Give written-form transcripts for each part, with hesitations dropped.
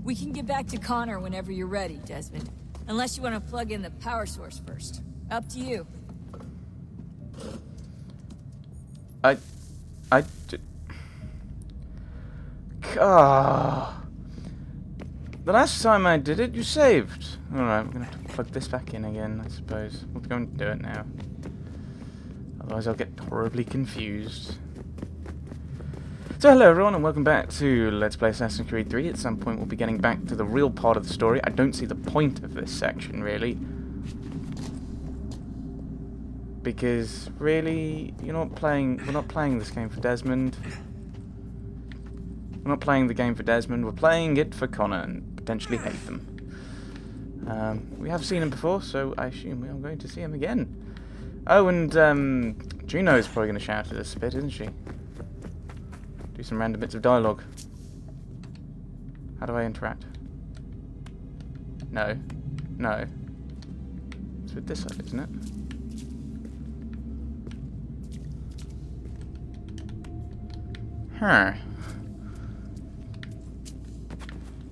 We can get back to Connor whenever you're ready, Desmond. Unless you want to plug in the power source first. Up to you. The last time I did it, you saved. Alright, we're gonna have to plug this back in again, I suppose. We're going to do it now. Otherwise I'll get horribly confused. So hello everyone and welcome back to Let's Play Assassin's Creed 3. At some point we'll be getting back to the real part of the story. I don't see the point of this section, really. Because, really, we're not playing this game for Desmond. We're not playing the game for Desmond, we're playing it for Connor and potentially Haytham. We have seen him before, so I assume we are going to see him again. Oh, and Juno's probably going to shout at us a bit, isn't she? Do some random bits of dialogue. How do I interact? No. No. It's with this side, isn't it? Huh.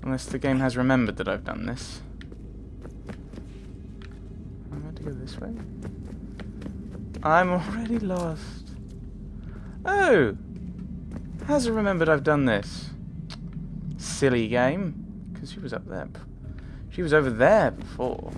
Unless the game has remembered that I've done this. I'm going to go this way. I'm already lost. Oh! Has it remembered I've done this? Silly game. Because she was up there. She was over there before.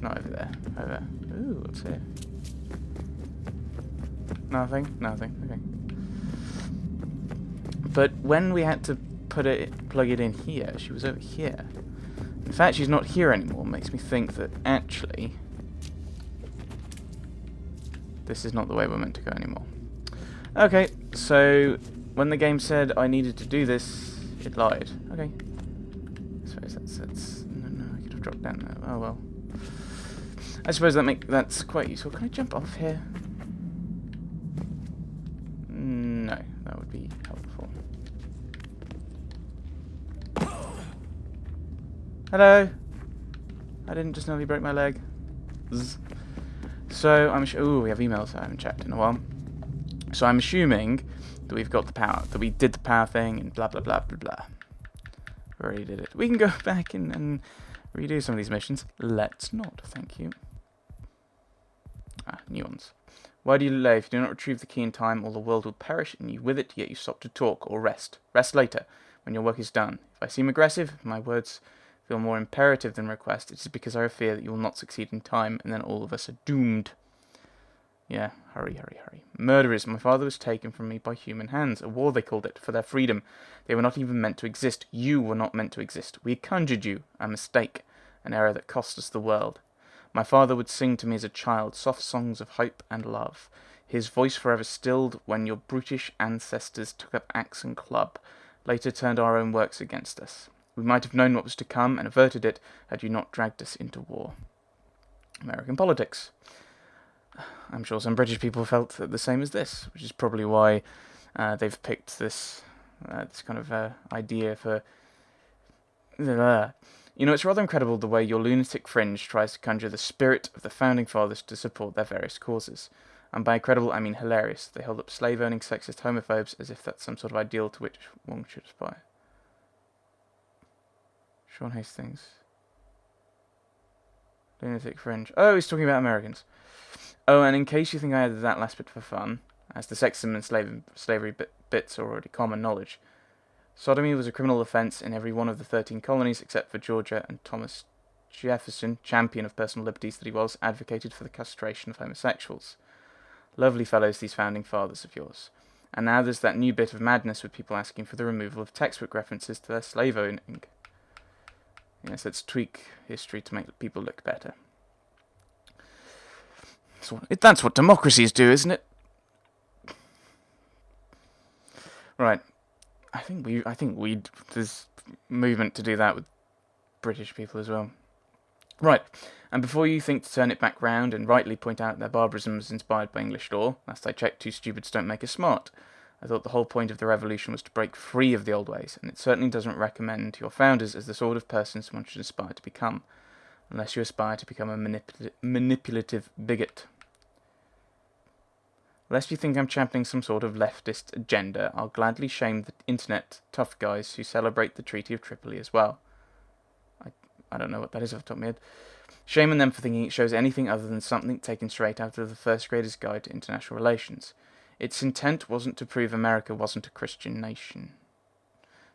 Not over there. Over there. Ooh, what's here? Nothing? Nothing. Okay. But when we had to plug it in here, she was over here. In fact, she's not here anymore. Makes me think that actually this is not the way we're meant to go anymore. Okay, so when the game said I needed to do this, it lied. Okay. I suppose that's no, I could have dropped down there. Oh well. I suppose that's quite useful. Can I jump off here? No, that would be helpful. Hello. I didn't just nearly break my leg. Zzz. So I'm ooh, we have emails I haven't checked in a while. So I'm assuming that we've got the power, that we did the power thing, and blah blah blah blah blah. We already did it. We can go back and redo some of these missions. Let's not, thank you. Ah, new ones. Why do you delay? If you do not retrieve the key in time, all the world will perish, and you with it, yet you stop to talk or rest. Rest later, when your work is done. If I seem aggressive, if my words feel more imperative than request, it is because I fear that you will not succeed in time, and then all of us are doomed. Yeah, hurry, hurry, hurry. Murderers, my father was taken from me by human hands. A war, they called it, for their freedom. They were not even meant to exist. You were not meant to exist. We conjured you. A mistake. An error that cost us the world. My father would sing to me as a child soft songs of hope and love. His voice forever stilled when your brutish ancestors took up axe and club, later turned our own works against us. We might have known what was to come and averted it had you not dragged us into war. American politics. I'm sure some British people felt the same as this, which is probably why they've picked this kind of idea for... You know, it's rather incredible the way your lunatic fringe tries to conjure the spirit of the Founding Fathers to support their various causes. And by incredible, I mean hilarious. They hold up slave-owning sexist homophobes as if that's some sort of ideal to which one should aspire. Sean Hastings. Lunatic fringe. Oh, he's talking about Americans. Oh, and in case you think I added that last bit for fun, as the sexism and slavery bits are already common knowledge, sodomy was a criminal offence in every one of the 13 colonies except for Georgia, and Thomas Jefferson, champion of personal liberties that he was, advocated for the castration of homosexuals. Lovely fellows, these founding fathers of yours. And now there's that new bit of madness with people asking for the removal of textbook references to their slave owning. Yes, let's tweak history to make people look better. That's what democracies do, isn't it? Right. I think there's movement to do that with British people as well. Right. And before you think to turn it back round and rightly point out their barbarisms inspired by English law, last I checked, two stupids don't make us smart. I thought the whole point of the revolution was to break free of the old ways, and it certainly doesn't recommend your founders as the sort of persons one should aspire to become, unless you aspire to become a manipulative bigot. Lest you think I'm championing some sort of leftist agenda, I'll gladly shame the internet tough guys who celebrate the Treaty of Tripoli as well. I don't know what that is off the top of my head. Shame on them for thinking it shows anything other than something taken straight out of the First Grader's Guide to International Relations. Its intent wasn't to prove America wasn't a Christian nation.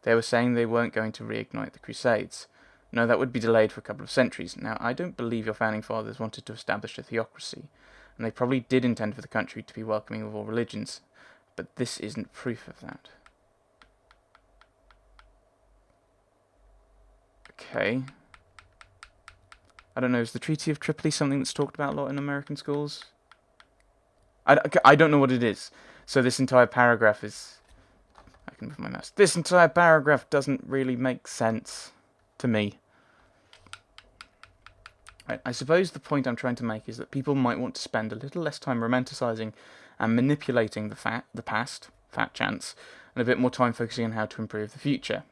They were saying they weren't going to reignite the Crusades. No, that would be delayed for a couple of centuries. Now, I don't believe your founding fathers wanted to establish a theocracy, and they probably did intend for the country to be welcoming of all religions, but this isn't proof of that. Okay. I don't know, is the Treaty of Tripoli something that's talked about a lot in American schools? I don't know what it is. So this entire paragraph is... I can move my mouse. This entire paragraph doesn't really make sense to me. Right, I suppose the point I'm trying to make is that people might want to spend a little less time romanticising and manipulating the past, fat chance, and a bit more time focusing on how to improve the future.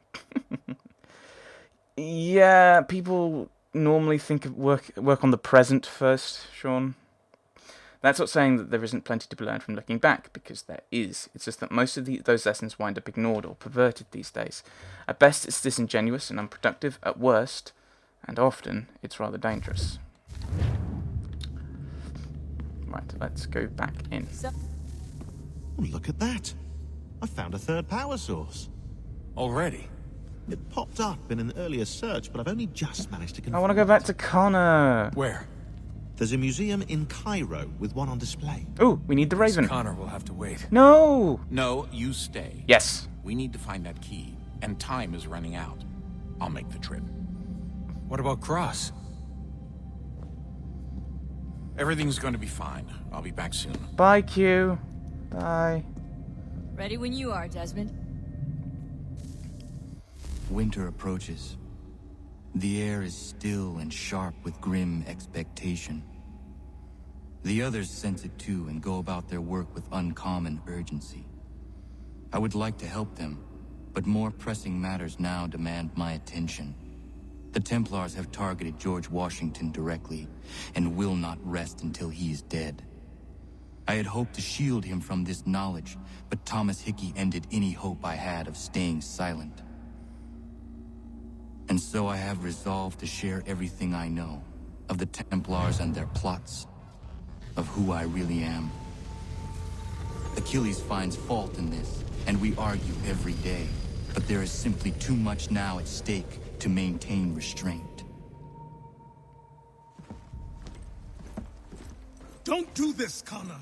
Yeah, people normally think of work on the present first, Sean. That's not saying that there isn't plenty to be learned from looking back, because there is. It's just that most of those lessons wind up ignored or perverted these days. At best, it's disingenuous and unproductive. At worst, and often, it's rather dangerous. Right, let's go back in. Oh, look at that. I found a third power source. Already? It popped up in an earlier search, but I've only just managed to confirm. I want to go back to Connor. Where? There's a museum in Cairo with one on display. Oh, we need the Raven. Connor will have to wait. No! No, you stay. Yes. We need to find that key, and time is running out. I'll make the trip. What about Cross? Everything's going to be fine. I'll be back soon. Bye, Q. Bye. Ready when you are, Desmond. Winter approaches. The air is still and sharp with grim expectation. The others sense it too and go about their work with uncommon urgency. I would like to help them, but more pressing matters now demand my attention. The Templars have targeted George Washington directly, and will not rest until he is dead. I had hoped to shield him from this knowledge, but Thomas Hickey ended any hope I had of staying silent. And so I have resolved to share everything I know of the Templars and their plots, of who I really am. Achilles finds fault in this, and we argue every day, but there is simply too much now at stake to maintain restraint. Don't do this, Connor!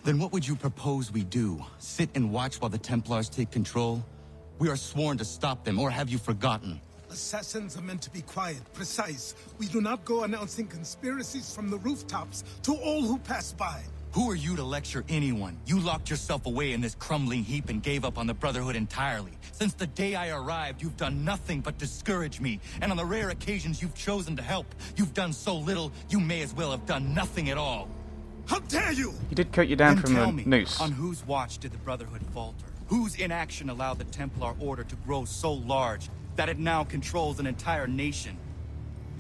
Then what would you propose we do? Sit and watch while the Templars take control? We are sworn to stop them, or have you forgotten? Assassins are meant to be quiet, precise. We do not go announcing conspiracies from the rooftops to all who pass by. Who are you to lecture anyone? You locked yourself away in this crumbling heap and gave up on the Brotherhood entirely. Since the day I arrived, you've done nothing but discourage me. And on the rare occasions you've chosen to help, you've done so little, you may as well have done nothing at all. How dare you! He did cut you down Then from tell the me, noose. on whose watch did the Brotherhood falter? Whose inaction allowed the Templar Order to grow so large that it now controls an entire nation?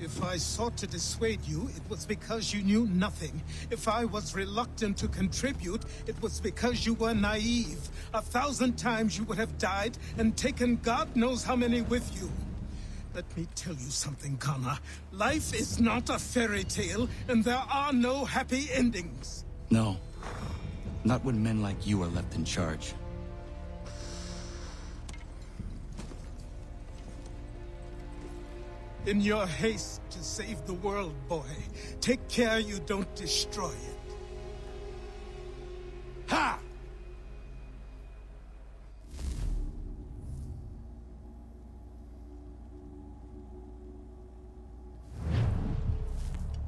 If I sought to dissuade you, it was because you knew nothing. If I was reluctant to contribute, it was because you were naive. 1,000 times you would have died and taken God knows how many with you. Let me tell you something, Connor. Life is not a fairy tale, and there are no happy endings. No. Not when men like you are left in charge. In your haste to save the world, boy, take care you don't destroy it. Ha!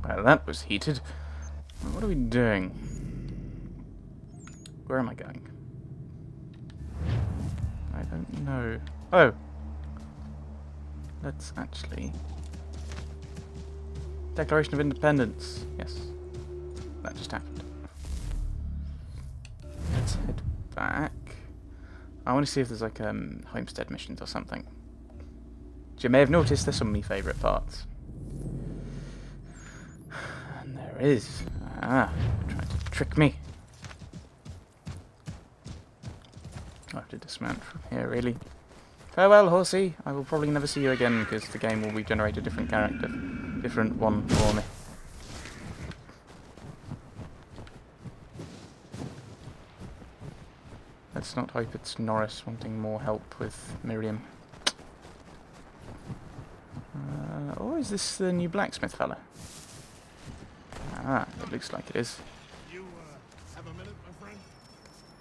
Well, that was heated. What are we doing? Where am I going? I don't know. Oh! Let's actually... Declaration of Independence. Yes. That just happened. Let's head back. I want to see if there's like Homestead missions or something. As you may have noticed, there's some of my favourite parts. And there is. Ah, trying to trick me. I'll have to dismount from here, really. Farewell, horsey. I will probably never see you again because the game will regenerate a different character. Different one for me. Let's not hope it's Norris wanting more help with Miriam. Or is this the new blacksmith fella? Ah, it looks like it is. You, have a minute, my friend?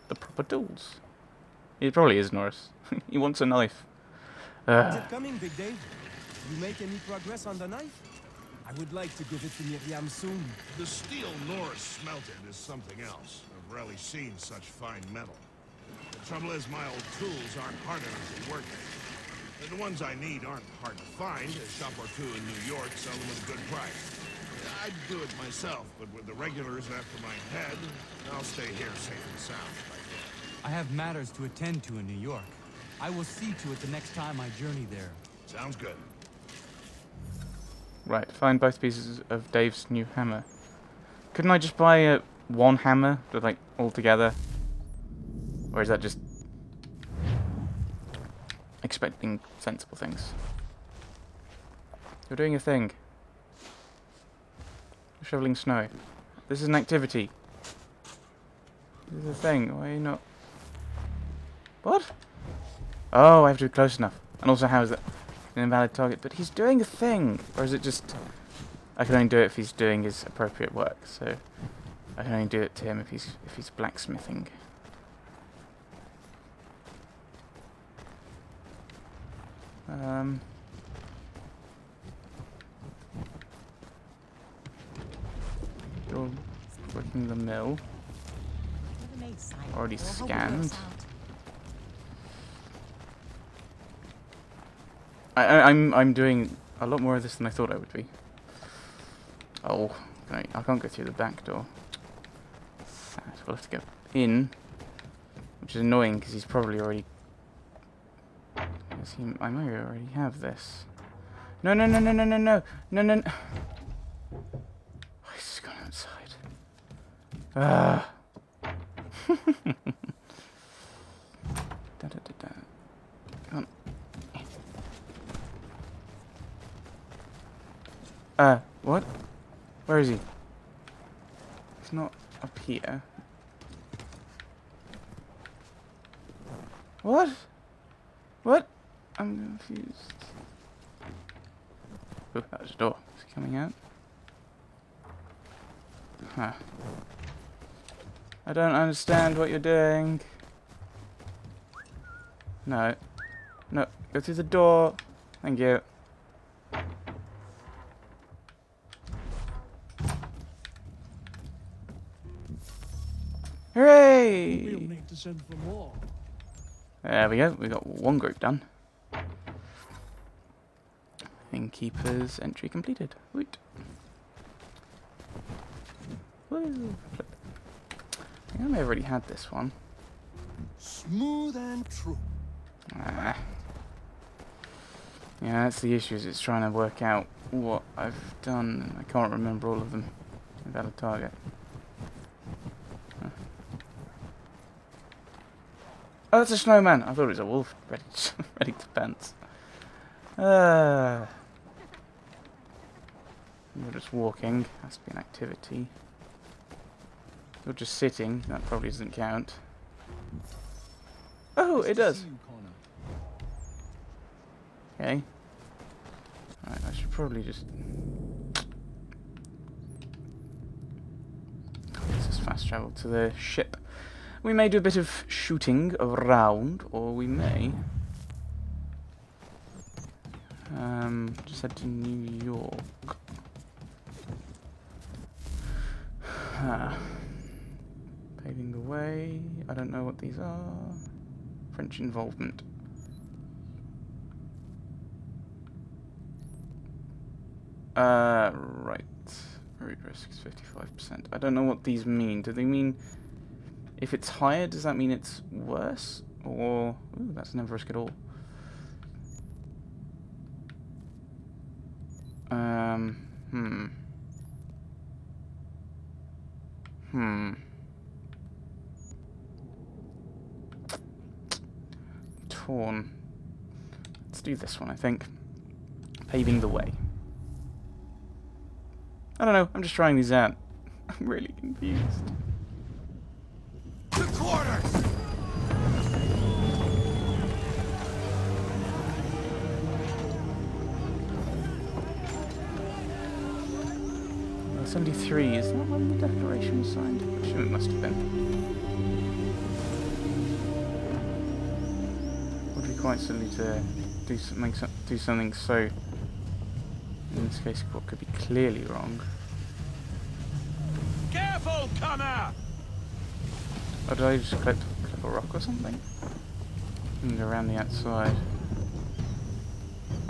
The proper tools. It probably is Norris. He wants a knife. Is it coming, Big Dave? You make any progress on the knife? I would like to give it to Miriam soon. The steel Norris smelted is something else. I've rarely seen such fine metal. The trouble is my old tools aren't hard enough to work with. The ones I need aren't hard to find. A shop or two in New York sell them at a good price. I'd do it myself, but with the regulars after my head, I'll stay here safe and sound if I can. I have matters to attend to in New York. I will see to it the next time I journey there. Sounds good. Right, find both pieces of Dave's new hammer. Couldn't I just buy one hammer, like, all together? Or is that just expecting sensible things? You're doing a thing. You're shoveling snow. This is an activity. This is a thing. Why are you not... What? Oh, I have to be close enough. And also, how is that an invalid target? But he's doing a thing! Or is it just... I can only do it if he's doing his appropriate work, so... I can only do it to him if he's blacksmithing. You're working the mill. Already scanned. I'm doing a lot more of this than I thought I would be. Oh, right, I can't go through the back door. Sad. We'll have to go in, which is annoying because he's probably already. I might already have this. No, no, no, no, no, no, no, no, no. Oh, he's just gone outside. Ah. Da, da, da, da. Come on. What? Where is he? He's not up here. What? What? I'm confused. Oh, that was a door. Is he coming out? Huh. I don't understand what you're doing. No. No. Go through the door. Thank you. Hooray! We'll need to send for more. There we go. We got one group done. Innkeeper's entry completed. Woot. Woo. Flip. I think I may have already had this one. Smooth and true. Ah. Yeah, that's the issue, is it's trying to work out what I've done, and I can't remember all of them without a target. Huh. Oh, that's a snowman! I thought it was a wolf, ready to pants. You're just walking, has to be an activity. You're just sitting, that probably doesn't count. Oh, it does! Okay. Alright, I should probably just... Let's just fast travel to the ship. We may do a bit of shooting around, or we may... just head to New York. Paving the way. I don't know what these are. French involvement. Right. Root risk is 55%. I don't know what these mean. Do they mean if it's higher, does that mean it's worse? Or... Ooh, that's never risk at all. corn. Let's do this one, I think. Paving the way. I don't know, I'm just trying these out. I'm really confused. To quarters! 73, is that when the declaration was signed? I assume it must have been. Would be quite silly to do something so, in this case, what could be clearly wrong. Careful, Connor! Or did I just clip a rock or something? And go around the outside.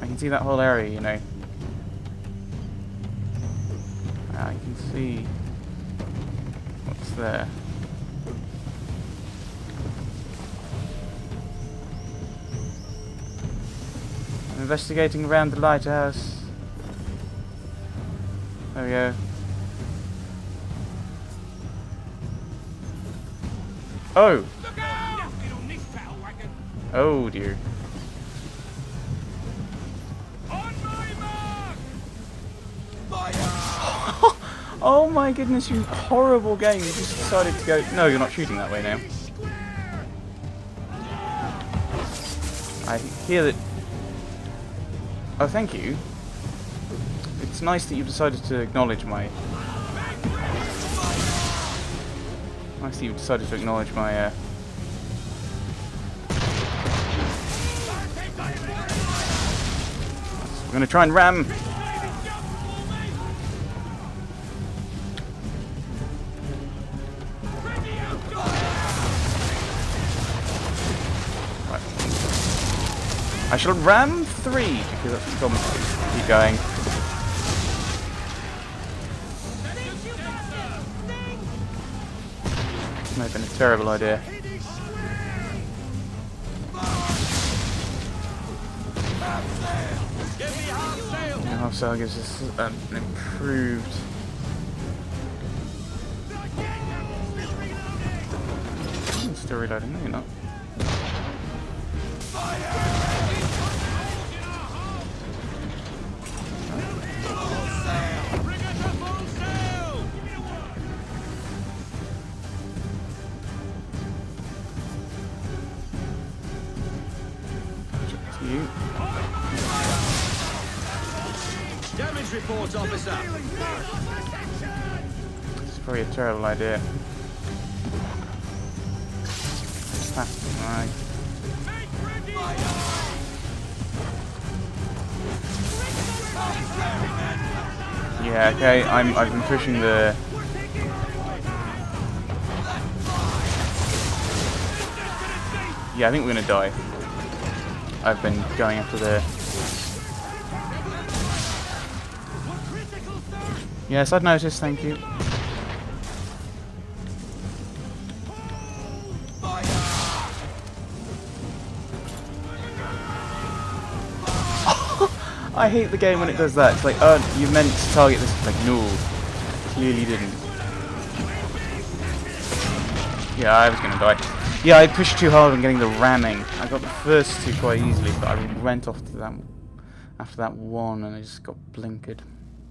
I can see that whole area, you know. I can see what's there. I'm investigating around the lighthouse. There we go. Oh! Oh dear. Oh my goodness, you horrible game. You just decided to go... No, you're not shooting that way now. I hear that... Oh, thank you. It's nice that you decided to acknowledge my... Nice that you decided to acknowledge my, We're gonna try and ram! I shall ram 3 because that's the problem. Keep going. This may have been a terrible idea. The half sail gives us an improved. I'm still reloading. No, you're not. You. Damage report, officer. It's probably a terrible idea. Right. Yeah, okay, I've been pushing the... Yeah, I think we're gonna die. I've been going after the... Yes, I'd noticed, thank you. I hate the game when it does that. It's like, oh, you meant to target this. It's like, no, clearly didn't. Yeah, I was gonna die. Yeah, I pushed too hard on getting the ramming. I got the first two quite easily, but I went off to that after that one, and I just got blinkered.